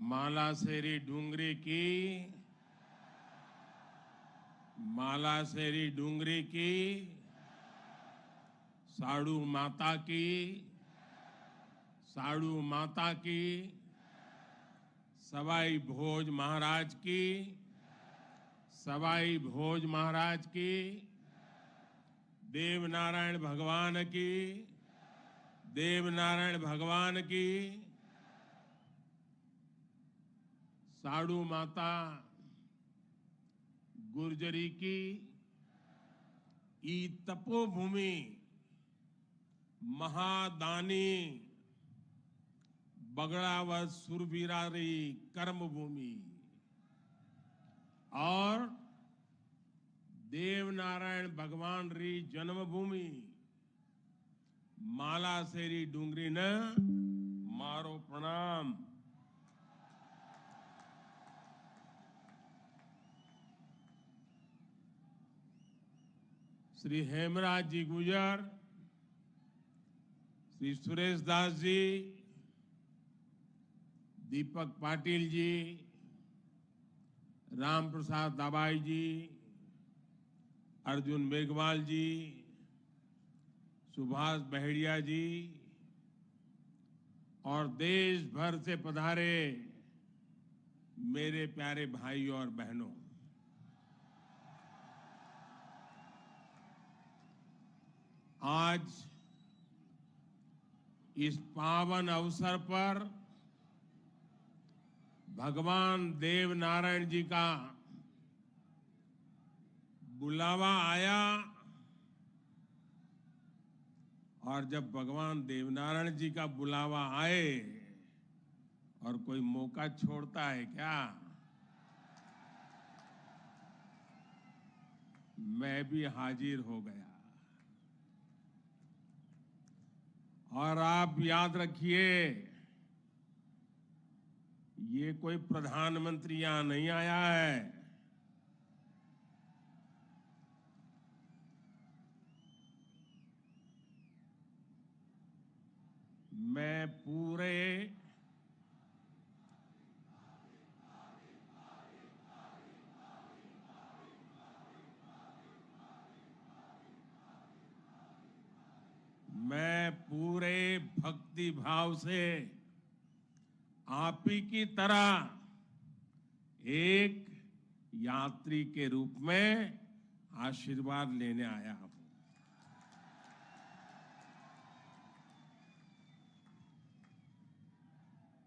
मालासेरी डूंगरी की, मालासेरी डूंगरी की, साड़ू माता की, साड़ू माता की, सवाई भोज महाराज की, सवाई भोज महाराज की, देवनारायण भगवान की, देवनारायण भगवान की, साड़ू माता गुर्जरी की, ई तपोभूमि महादानी बगड़ावत सुरबीरारी कर्मभूमि और देवनारायण भगवान री जन्मभूमि मालासेरी डूंगरी न मारो प्रणाम। श्री हेमराज जी गुजर, श्री सुरेश दास जी, दीपक पाटिल जी, राम प्रसाद दाबाई जी, अर्जुन मेघवाल जी, सुभाष बहेड़िया जी और देश भर से पधारे मेरे प्यारे भाई और बहनों, आज इस पावन अवसर पर भगवान देवनारायण जी का बुलावा आया और जब भगवान देवनारायण जी का बुलावा आए और कोई मौका छोड़ता है क्या? मैं भी हाजिर हो गया। और आप याद रखिए, ये कोई प्रधानमंत्री यहां नहीं आया है। मैं पूरे भक्ति भाव से आप ही की तरह एक यात्री के रूप में आशीर्वाद लेने आया हूं।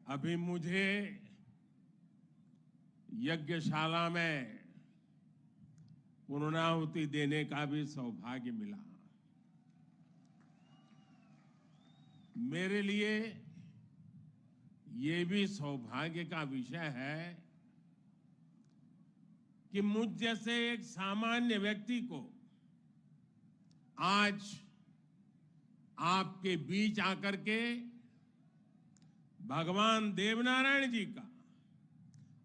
अभी मुझे यज्ञशाला में पूर्णाहुति देने का भी सौभाग्य मिला। मेरे लिए ये भी सौभाग्य का विषय है कि मुझ जैसे एक सामान्य व्यक्ति को आज आपके बीच आकर के भगवान देवनारायण जी का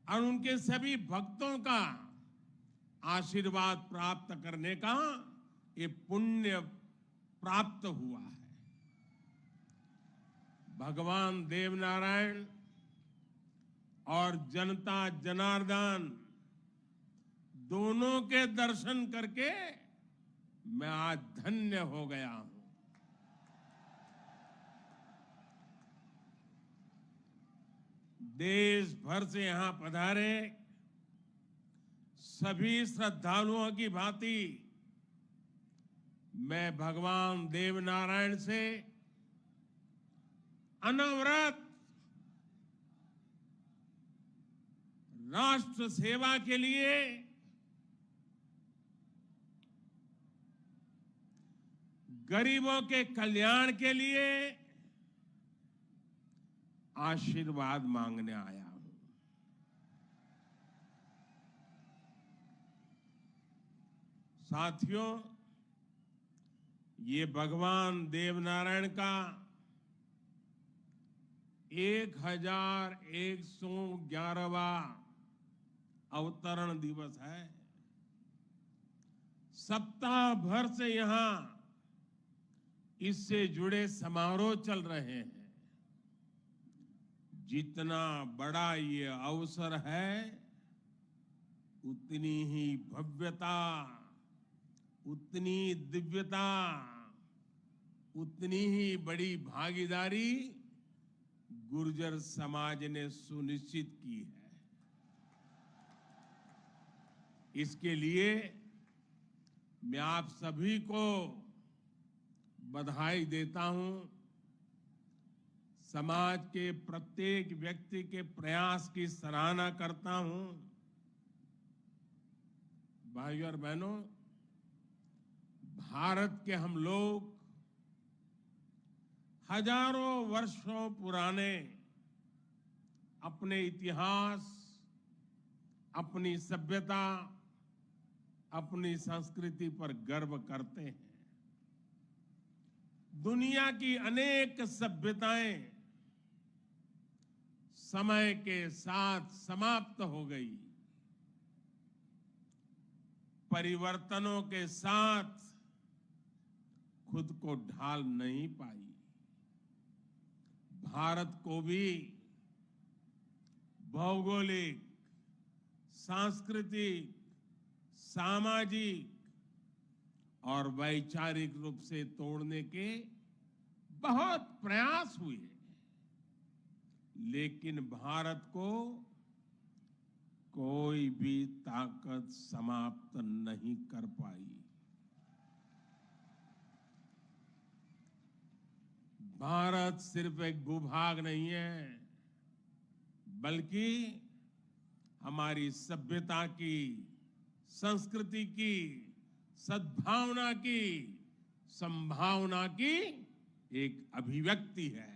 और उनके सभी भक्तों का आशीर्वाद प्राप्त करने का ये पुण्य प्राप्त हुआ है। भगवान देवनारायण और जनता जनार्दन दोनों के दर्शन करके मैं आज धन्य हो गया हूं। देश भर से यहां पधारे सभी श्रद्धालुओं की भांति मैं भगवान देवनारायण से अनवरत राष्ट्र सेवा के लिए गरीबों के कल्याण के लिए आशीर्वाद मांगने आया हूं। साथियों, ये भगवान देवनारायण का 1111वां अवतरण दिवस है। सप्ताह भर से यहां इससे जुड़े समारोह चल रहे हैं। जितना बड़ा ये अवसर है, उतनी ही भव्यता, उतनी दिव्यता, उतनी ही बड़ी भागीदारी गुर्जर समाज ने सुनिश्चित की है। इसके लिए मैं आप सभी को बधाई देता हूं। समाज के प्रत्येक व्यक्ति के प्रयास की सराहना करता हूं। भाइयों और बहनों, भारत के हम लोग हजारों वर्षों पुराने अपने इतिहास, अपनी सभ्यता, अपनी संस्कृति पर गर्व करते हैं। दुनिया की अनेक सभ्यताएं समय के साथ समाप्त हो गई। परिवर्तनों के साथ खुद को ढाल नहीं पाई। भारत को भी भौगोलिक, सांस्कृतिक, सामाजिक और वैचारिक रूप से तोड़ने के बहुत प्रयास हुए, लेकिन भारत को कोई भी ताकत समाप्त नहीं कर पाई। भारत सिर्फ एक भूभाग नहीं है, बल्कि हमारी सभ्यता की, संस्कृति की, सद्भावना की, संभावना की एक अभिव्यक्ति है।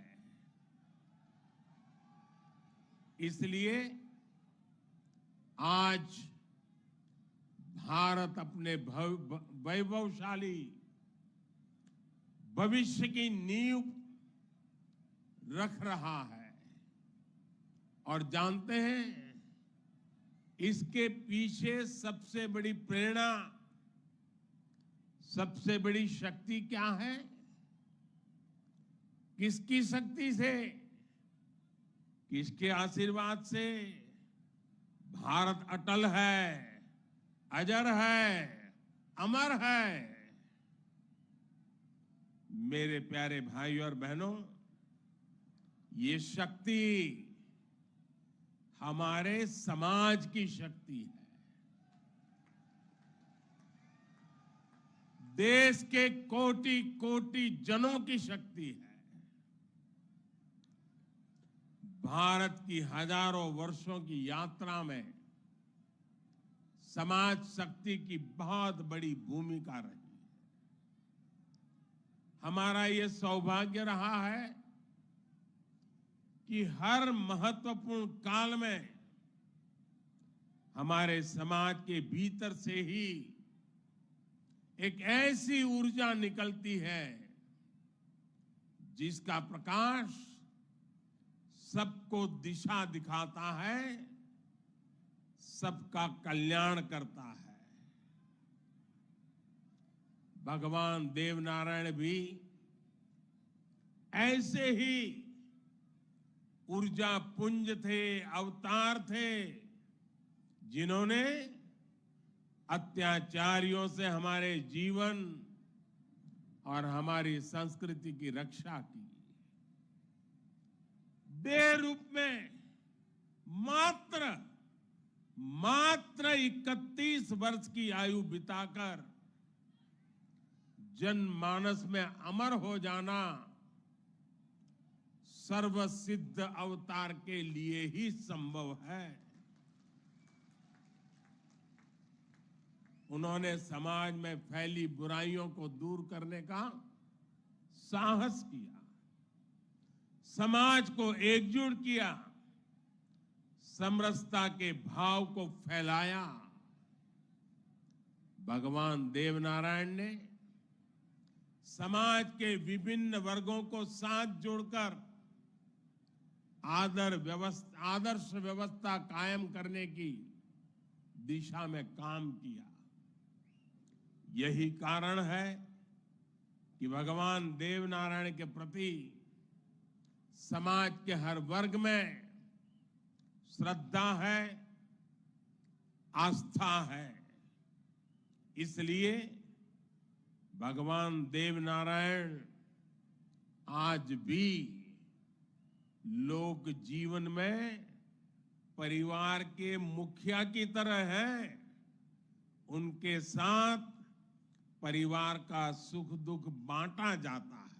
इसलिए आज भारत अपने वैभवशाली भविष्य की नींव रख रहा है। और जानते हैं, इसके पीछे सबसे बड़ी प्रेरणा, सबसे बड़ी शक्ति क्या है? किसकी शक्ति से, किसके आशीर्वाद से? भारत अटल है, अजर है, अमर है। मेरे प्यारे भाइयों और बहनों, ये शक्ति हमारे समाज की शक्ति है। देश के कोटि कोटि जनों की शक्ति है। भारत की हजारों वर्षों की यात्रा में समाज शक्ति की बहुत बड़ी भूमिका रही। हमारा ये सौभाग्य रहा है कि हर महत्वपूर्ण काल में हमारे समाज के भीतर से ही एक ऐसी ऊर्जा निकलती है जिसका प्रकाश सबको दिशा दिखाता है, सबका कल्याण करता है। भगवान देवनारायण भी ऐसे ही ऊर्जा पुंज थे, अवतार थे, जिन्होंने अत्याचारियों से हमारे जीवन और हमारी संस्कृति की रक्षा की। देह रूप में मात्र 31 वर्ष की आयु बिताकर जनमानस में अमर हो जाना सर्वसिद्ध अवतार के लिए ही संभव है। उन्होंने समाज में फैली बुराइयों को दूर करने का साहस किया, समाज को एकजुट किया, समरसता के भाव को फैलाया। भगवान देवनारायण ने समाज के विभिन्न वर्गों को साथ जोड़कर आदर्श व्यवस्था कायम करने की दिशा में काम किया। यही कारण है कि भगवान देवनारायण के प्रति समाज के हर वर्ग में श्रद्धा है, आस्था है। इसलिए भगवान देवनारायण आज भी लोक जीवन में परिवार के मुखिया की तरह है। उनके साथ परिवार का सुख दुख बांटा जाता है।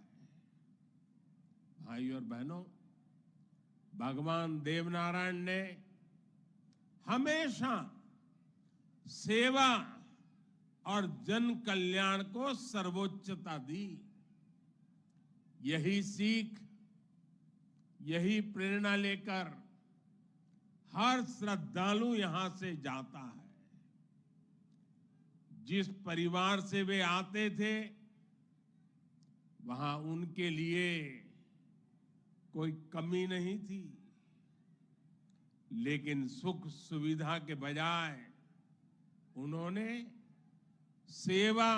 भाई और बहनों, भगवान देवनारायण ने हमेशा सेवा और जन कल्याण को सर्वोच्चता दी। यही सीख, यही प्रेरणा लेकर हर श्रद्धालु यहां से जाता है। जिस परिवार से वे आते थे, वहां उनके लिए कोई कमी नहीं थी, लेकिन सुख सुविधा के बजाय उन्होंने सेवा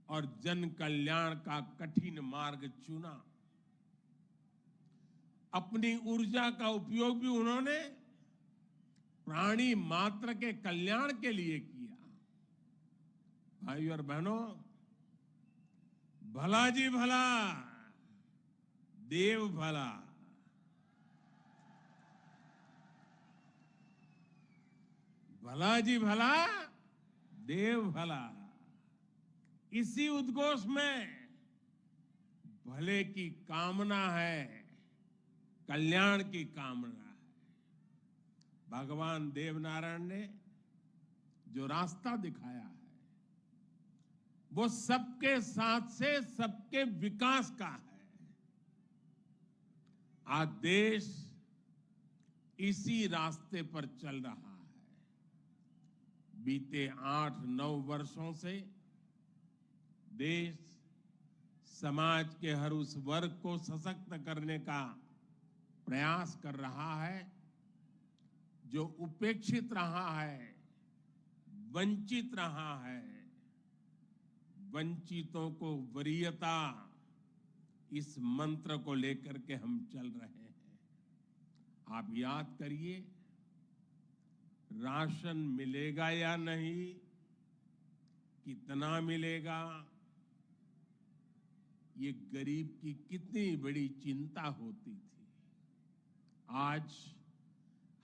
और जन कल्याण का कठिन मार्ग चुना। अपनी ऊर्जा का उपयोग भी उन्होंने प्राणी मात्र के कल्याण के लिए किया। भाई और बहनों, भला जी भला, देव भला। भला जी भला, देव भला। इसी उद्घोष में भले की कामना है, कल्याण की कामना है। भगवान देवनारायण ने जो रास्ता दिखाया है, वो सबके साथ से सबके विकास का है। आज देश इसी रास्ते पर चल रहा है। बीते 8-9 वर्षों से देश समाज के हर उस वर्ग को सशक्त करने का प्रयास कर रहा है जो उपेक्षित रहा है, वंचित रहा है। वंचितों को वरीयता, इस मंत्र को लेकर के हम चल रहे हैं। आप याद करिए, राशन मिलेगा या नहीं, कितना मिलेगा, ये गरीब की कितनी बड़ी चिंता होती थी। आज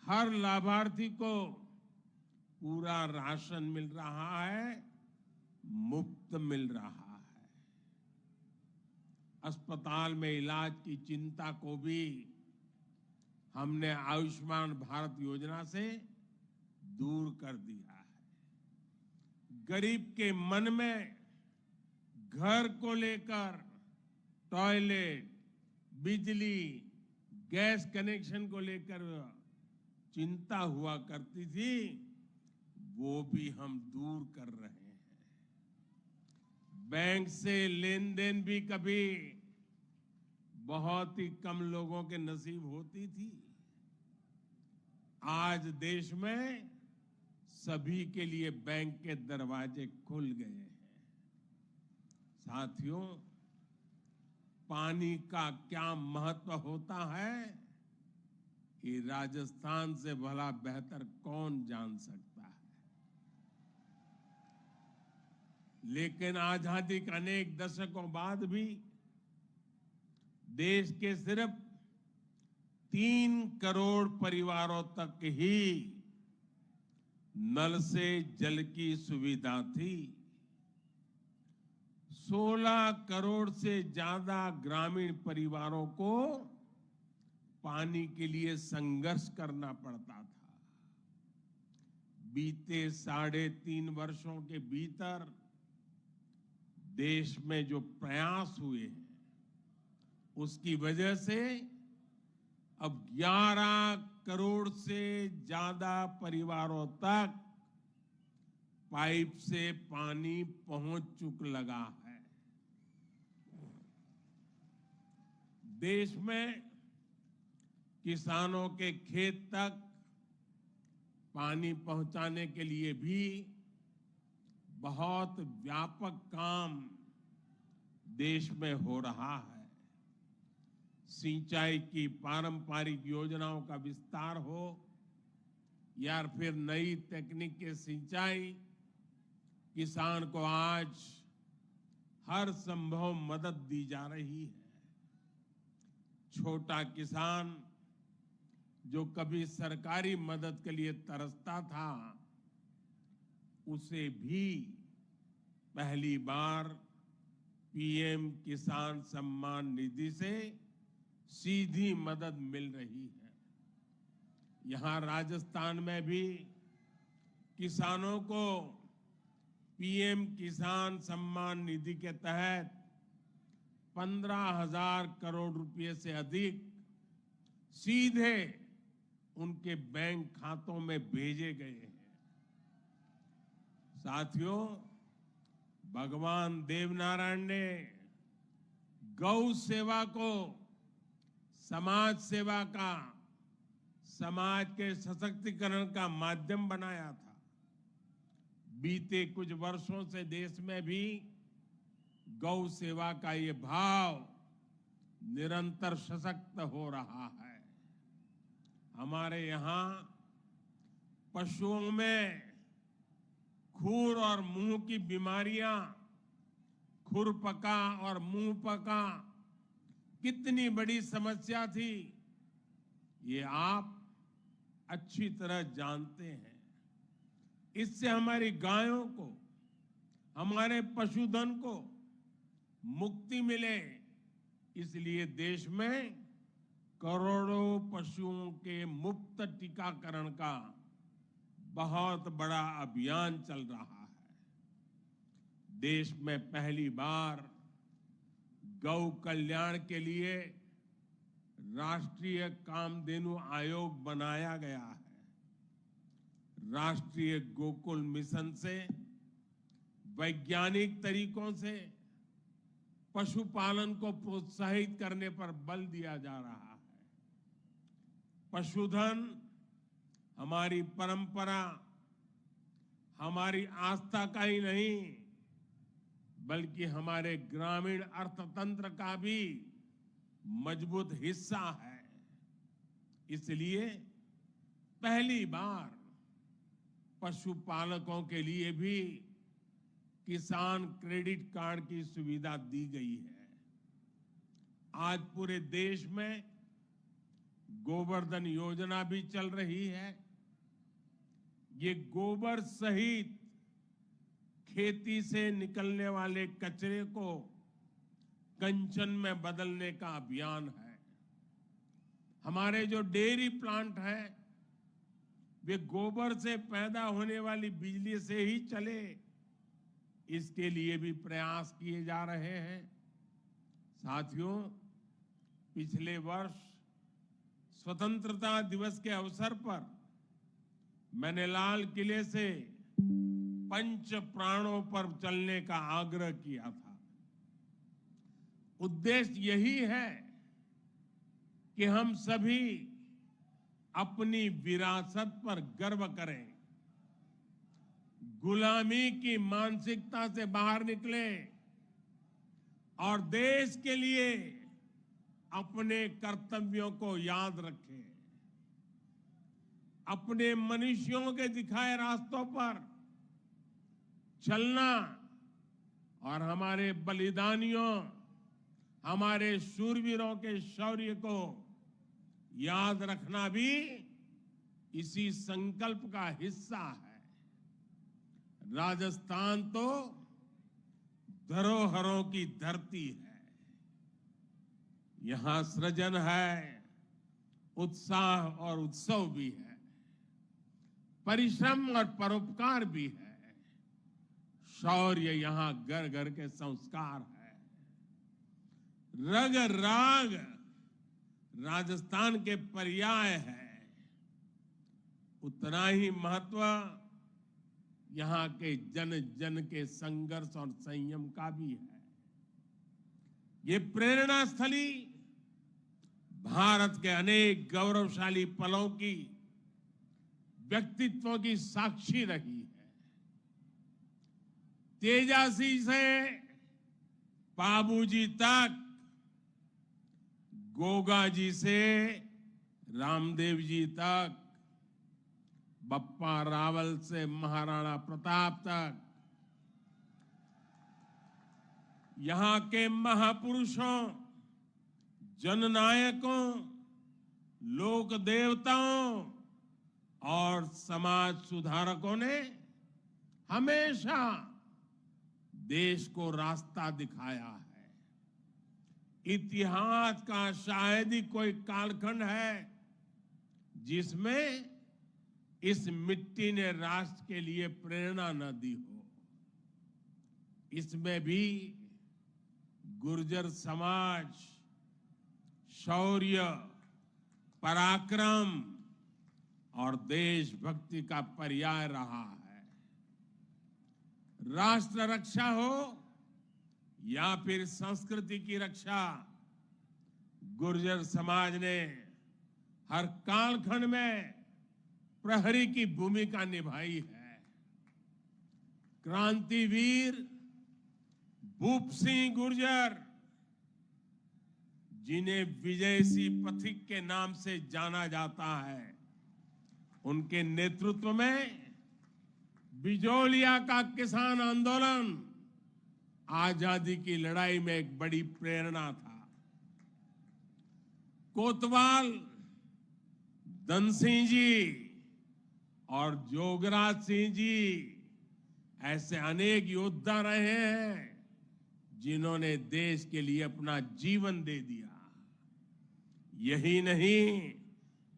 हर लाभार्थी को पूरा राशन मिल रहा है, मुफ्त मिल रहा है। अस्पताल में इलाज की चिंता को भी हमने आयुष्मान भारत योजना से दूर कर दिया है। गरीब के मन में घर को लेकर टॉयलेट, बिजली, गैस कनेक्शन को लेकर चिंता हुआ करती थी, वो भी हम दूर कर रहे हैं। बैंक से लेन देन भी कभी बहुत ही कम लोगों के नसीब होती थी। आज देश में सभी के लिए बैंक के दरवाजे खुल गए हैं। साथियों, पानी का क्या महत्व होता है, ये राजस्थान से भला बेहतर कौन जान सकता है। लेकिन आजादी के अनेक दशकों बाद भी देश के सिर्फ 3 करोड़ परिवारों तक ही नल से जल की सुविधा थी। 16 करोड़ से ज्यादा ग्रामीण परिवारों को पानी के लिए संघर्ष करना पड़ता था। बीते 3.5 वर्षों के भीतर देश में जो प्रयास हुए हैं, उसकी वजह से अब 11 करोड़ से ज्यादा परिवारों तक पाइप से पानी पहुंच चुक लगा है। देश में किसानों के खेत तक पानी पहुंचाने के लिए भी बहुत व्यापक काम देश में हो रहा है। सिंचाई की पारंपरिक योजनाओं का विस्तार हो, या फिर नई तकनीक के सिंचाई, किसान को आज हर संभव मदद दी जा रही है। छोटा किसान जो कभी सरकारी मदद के लिए तरसता था, उसे भी पहली बार पीएम किसान सम्मान निधि से सीधी मदद मिल रही है। यहां राजस्थान में भी किसानों को पीएम किसान सम्मान निधि के तहत 15,000 करोड़ रुपए से अधिक सीधे उनके बैंक खातों में भेजे गए हैं। साथियों, भगवान देवनारायण ने गौ सेवा को समाज सेवा का, समाज के सशक्तिकरण का माध्यम बनाया था। बीते कुछ वर्षों से देश में भी गौ सेवा का ये भाव निरंतर सशक्त हो रहा है। हमारे यहाँ पशुओं में खुर और मुंह की बीमारियां, खुरपका और मुंह पका कितनी बड़ी समस्या थी, ये आप अच्छी तरह जानते हैं। इससे हमारी गायों को, हमारे पशुधन को मुक्ति मिले, इसलिए देश में करोड़ों पशुओं के मुफ्त टीकाकरण का बहुत बड़ा अभियान चल रहा है। देश में पहली बार गौ कल्याण के लिए राष्ट्रीय कामधेनु आयोग बनाया गया है। राष्ट्रीय गोकुल मिशन से वैज्ञानिक तरीकों से पशुपालन को प्रोत्साहित करने पर बल दिया जा रहा है। पशुधन हमारी परंपरा, हमारी आस्था का ही नहीं, बल्कि हमारे ग्रामीण अर्थतंत्र का भी मजबूत हिस्सा है। इसलिए पहली बार पशुपालकों के लिए भी किसान क्रेडिट कार्ड की सुविधा दी गई है। आज पूरे देश में गोवर्धन योजना भी चल रही है। ये गोबर सहित खेती से निकलने वाले कचरे को कंचन में बदलने का अभियान है। हमारे जो डेयरी प्लांट है, वे गोबर से पैदा होने वाली बिजली से ही चले, इसके लिए भी प्रयास किए जा रहे हैं। साथियों, पिछले वर्ष स्वतंत्रता दिवस के अवसर पर मैंने लाल किले से पंच प्राणों पर चलने का आग्रह किया था। उद्देश्य यही है कि हम सभी अपनी विरासत पर गर्व करें, गुलामी की मानसिकता से बाहर निकले और देश के लिए अपने कर्तव्यों को याद रखें। अपने मनुष्यों के दिखाए रास्तों पर चलना और हमारे बलिदानियों, हमारे शूरवीरों के शौर्य को याद रखना भी इसी संकल्प का हिस्सा है। राजस्थान तो धरोहरों की धरती है। यहां सृजन है, उत्साह और उत्सव भी है, परिश्रम और परोपकार भी है। शौर्य यहां घर घर के संस्कार है। रग राग राजस्थान के पर्याय है। उतना ही महत्व यहां के जन जन के संघर्ष और संयम का भी है। ये प्रेरणा स्थली भारत के अनेक गौरवशाली पलों की, व्यक्तित्वों की साक्षी रही है। तेजासी से बाबूजी तक, गोगा जी से रामदेव जी तक, बप्पा रावल से महाराणा प्रताप तक यहां के महापुरुषों, जननायकों, लोक देवताओं और समाज सुधारकों ने हमेशा देश को रास्ता दिखाया है। इतिहास का शायद ही कोई कालखंड है जिसमें इस मिट्टी ने राष्ट्र के लिए प्रेरणा न दी हो। इसमें भी गुर्जर समाज शौर्य, पराक्रम और देशभक्ति का पर्याय रहा है। राष्ट्र रक्षा हो या फिर संस्कृति की रक्षा, गुर्जर समाज ने हर कालखंड में प्रहरी की भूमिका निभाई है। क्रांतिवीर भूप सिंह गुर्जर, जिन्हें विजय सिंह पथिक के नाम से जाना जाता है, उनके नेतृत्व में बिजोलिया का किसान आंदोलन आजादी की लड़ाई में एक बड़ी प्रेरणा था। कोतवाल धन सिंह जी और जोगराज सिंह जी ऐसे अनेक योद्धा रहे हैं जिन्होंने देश के लिए अपना जीवन दे दिया। यही नहीं,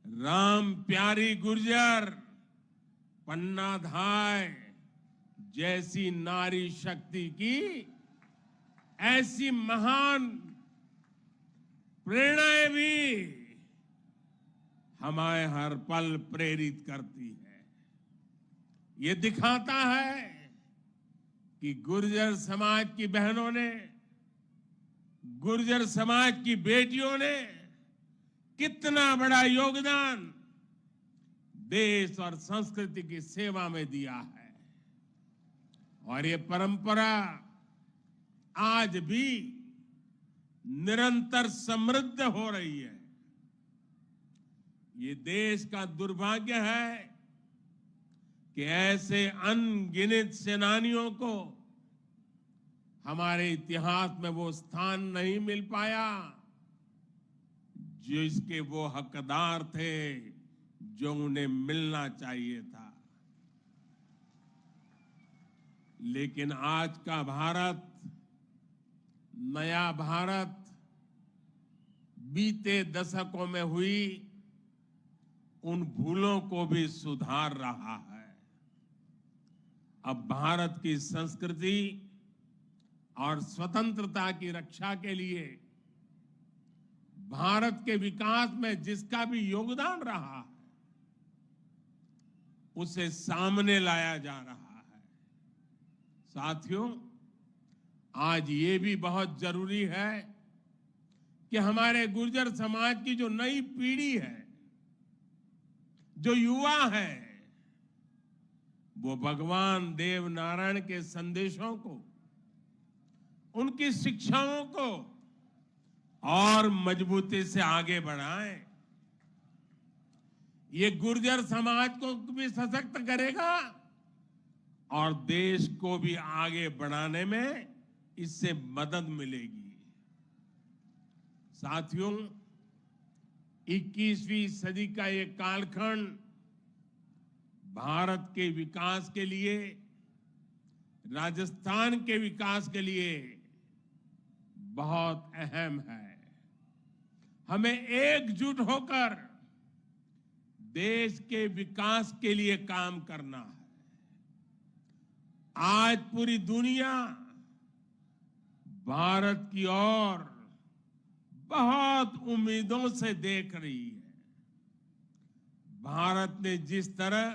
राम प्यारी गुर्जर, पन्ना धाय जैसी नारी शक्ति की ऐसी महान प्रेरणाएं भी हमें हर पल प्रेरित करती है। ये दिखाता है कि गुर्जर समाज की बहनों ने, गुर्जर समाज की बेटियों ने कितना बड़ा योगदान देश और संस्कृति की सेवा में दिया है। और ये परंपरा आज भी निरंतर समृद्ध हो रही है। ये देश का दुर्भाग्य है कि ऐसे अनगिनत सेनानियों को हमारे इतिहास में वो स्थान नहीं मिल पाया जो इसके वो हकदार थे, जो उन्हें मिलना चाहिए था। लेकिन आज का भारत, नया भारत, बीते दशकों में हुई उन भूलों को भी सुधार रहा है। अब भारत की संस्कृति और स्वतंत्रता की रक्षा के लिए भारत के विकास में जिसका भी योगदान रहा है, उसे सामने लाया जा रहा है। साथियों, आज ये भी बहुत जरूरी है कि हमारे गुर्जर समाज की जो नई पीढ़ी है, जो युवा है, वो भगवान देव नारायण के संदेशों को, उनकी शिक्षाओं को और मजबूती से आगे बढ़ाएं। ये गुर्जर समाज को भी सशक्त करेगा और देश को भी आगे बढ़ाने में इससे मदद मिलेगी। साथियों, 21वीं सदी का ये कालखंड भारत के विकास के लिए, राजस्थान के विकास के लिए बहुत अहम है। हमें एकजुट होकर देश के विकास के लिए काम करना है। आज पूरी दुनिया भारत की ओर बहुत उम्मीदों से देख रही है। भारत ने जिस तरह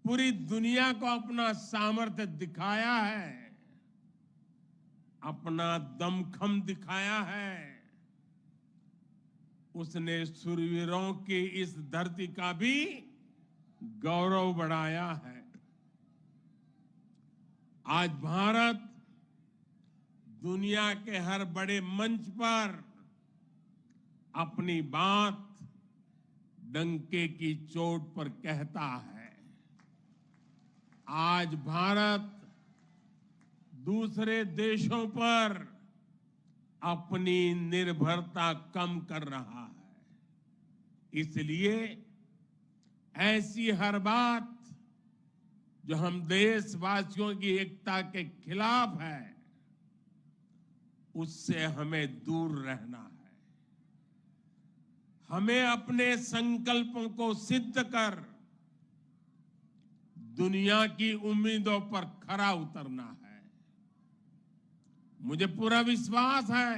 पूरी दुनिया को अपना सामर्थ्य दिखाया है, अपना दमखम दिखाया है, उसने शूरवीरों की इस धरती का भी गौरव बढ़ाया है। आज भारत दुनिया के हर बड़े मंच पर अपनी बात डंके की चोट पर कहता है, आज भारत दूसरे देशों पर अपनी निर्भरता कम कर रहा है। इसलिए ऐसी हर बात जो हम देशवासियों की एकता के खिलाफ है, उससे हमें दूर रहना है। हमें अपने संकल्पों को सिद्ध कर दुनिया की उम्मीदों पर खरा उतरना है। मुझे पूरा विश्वास है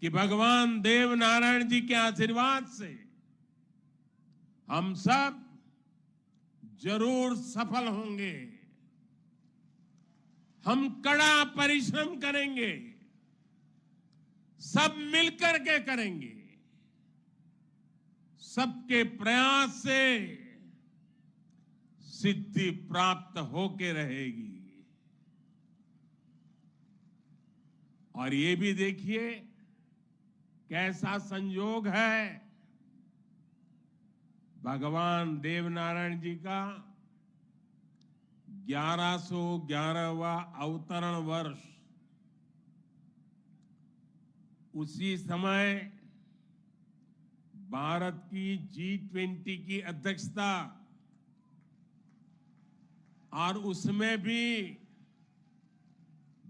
कि भगवान देव नारायण जी के आशीर्वाद से हम सब जरूर सफल होंगे। हम कड़ा परिश्रम करेंगे, सब मिलकर के करेंगे। सबके प्रयास से सिद्धि प्राप्त होके रहेगी। और ये भी देखिए कैसा संयोग है, भगवान देवनारायण जी का 1111वां अवतरण वर्ष। उसी समय भारत की G20 की अध्यक्षता, और उसमें भी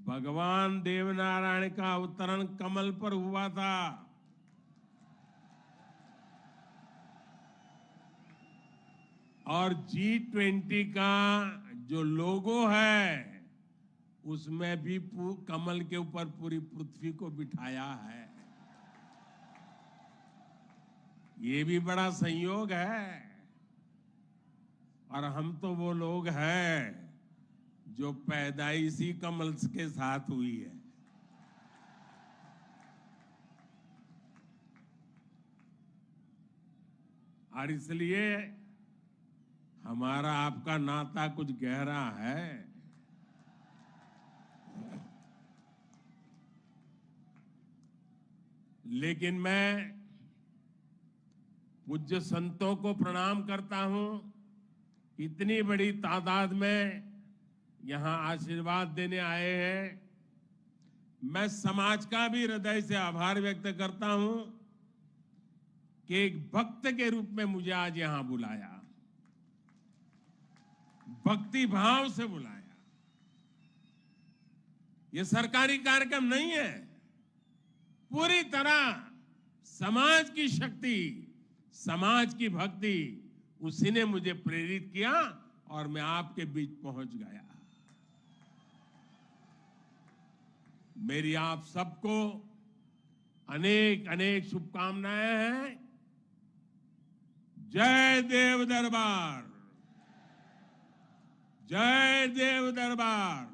भगवान देवनारायण का अवतरण कमल पर हुआ था। और G20 का जो लोगो है, उसमें भी कमल के ऊपर पूरी पृथ्वी को बिठाया है। ये भी बड़ा संयोग है। और हम तो वो लोग हैं जो पैदाइशी कमल के साथ हुई है। और इसलिए हमारा आपका नाता कुछ गहरा है। लेकिन मैं पूज्य संतों को प्रणाम करता हूं। इतनी बड़ी तादाद में यहां आशीर्वाद देने आए हैं। मैं समाज का भी हृदय से आभार व्यक्त करता हूं कि एक भक्त के रूप में मुझे आज यहां बुलाया, भक्ति भाव से बुलाया। ये सरकारी कार्यक्रम नहीं है, पूरी तरह समाज की शक्ति, समाज की भक्ति, उसी ने मुझे प्रेरित किया और मैं आपके बीच पहुंच गया। मेरी आप सबको अनेक अनेक शुभकामनाएं हैं। जय देव दरबार, जय देव दरबार।